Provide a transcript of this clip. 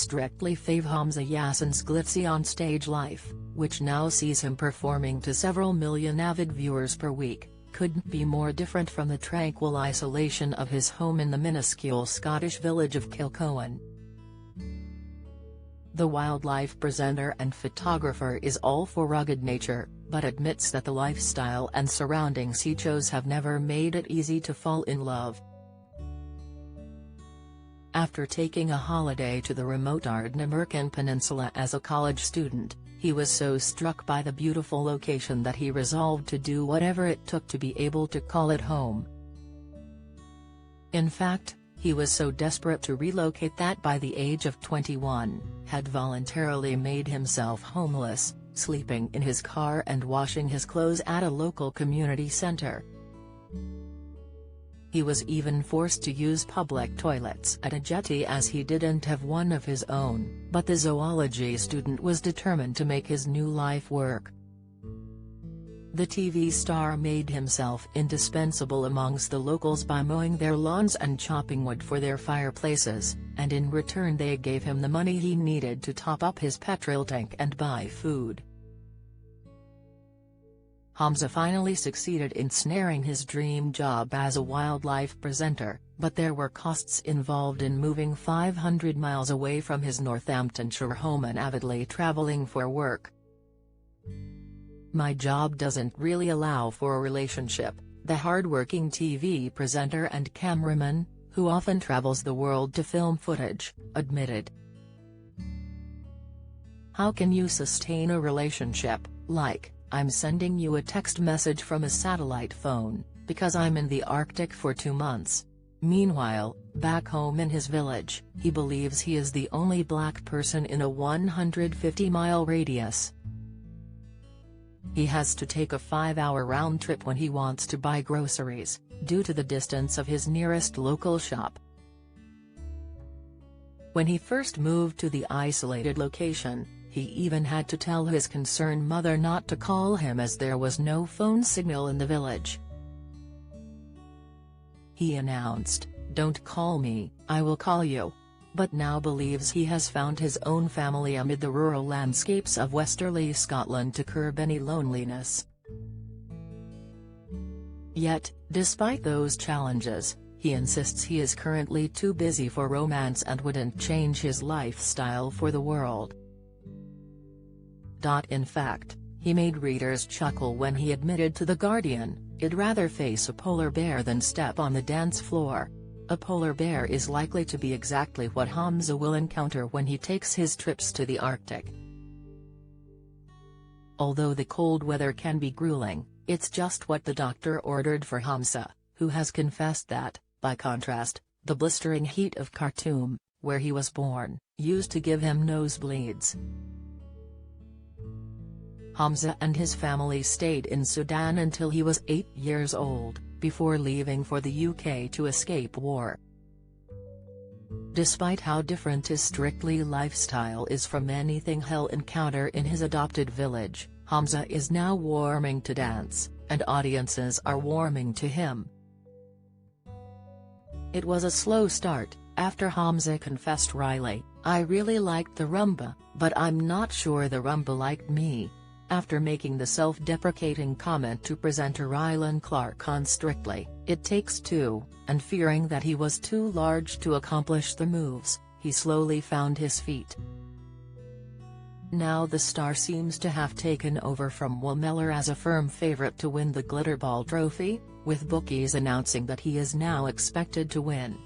strictly fave Hamza Yassin's glitzy on-stage life, which now sees him performing to several million avid viewers per week, couldn't be more different from the tranquil isolation of his home in the minuscule Scottish village of Kilcohen. The wildlife presenter and photographer is all for rugged nature, but admits that the lifestyle and surroundings he chose have never made it easy to fall in love. After taking a holiday to the remote Ardnamurchan Peninsula as a college student, he was so struck by the beautiful location that he resolved to do whatever it took to be able to call it home. In fact, he was so desperate to relocate that by the age of 21, had voluntarily made himself homeless, sleeping in his car and washing his clothes at a local community center. He was even forced to use public toilets at a jetty as he didn't have one of his own, but the zoology student was determined to make his new life work. The TV star made himself indispensable amongst the locals by mowing their lawns and chopping wood for their fireplaces, and in return they gave him the money he needed to top up his petrol tank and buy food. Hamza finally succeeded in snaring his dream job as a wildlife presenter, but there were costs involved in moving 500 miles away from his Northamptonshire home and avidly travelling for work. "My job doesn't really allow for a relationship," the hard-working TV presenter and cameraman, who often travels the world to film footage, admitted. "How can you sustain a relationship, like, I'm sending you a text message from a satellite phone, because I'm in the Arctic for 2 months. Meanwhile, back home in his village, he believes he is the only black person in a 150-mile radius. He has to take a 5-hour round trip when he wants to buy groceries, due to the distance of his nearest local shop. When he first moved to the isolated location, he even had to tell his concerned mother not to call him as there was no phone signal in the village. He announced, "Don't call me, I will call you," but now believes he has found his own family amid the rural landscapes of westerly Scotland to curb any loneliness. Yet, despite those challenges, he insists he is currently too busy for romance and wouldn't change his lifestyle for the world. In fact, he made readers chuckle when he admitted to The Guardian, "I'd rather face a polar bear than step on the dance floor." A polar bear is likely to be exactly what Hamza will encounter when he takes his trips to the Arctic. Although the cold weather can be grueling, it's just what the doctor ordered for Hamza, who has confessed that, by contrast, the blistering heat of Khartoum, where he was born, used to give him nosebleeds. Hamza and his family stayed in Sudan until he was 8 years old, before leaving for the UK to escape war. Despite how different his strictly lifestyle is from anything he'll encounter in his adopted village, Hamza is now warming to dance, and audiences are warming to him. It was a slow start. After Hamza confessed wryly, "I really liked the rumba, but I'm not sure the rumba liked me," after making the self-deprecating comment to presenter Rylan Clark on Strictly, "It Takes Two," and fearing that he was too large to accomplish the moves, he slowly found his feet. Now the star seems to have taken over from Will Mellor as a firm favourite to win the Glitterball Trophy, with bookies announcing that he is now expected to win.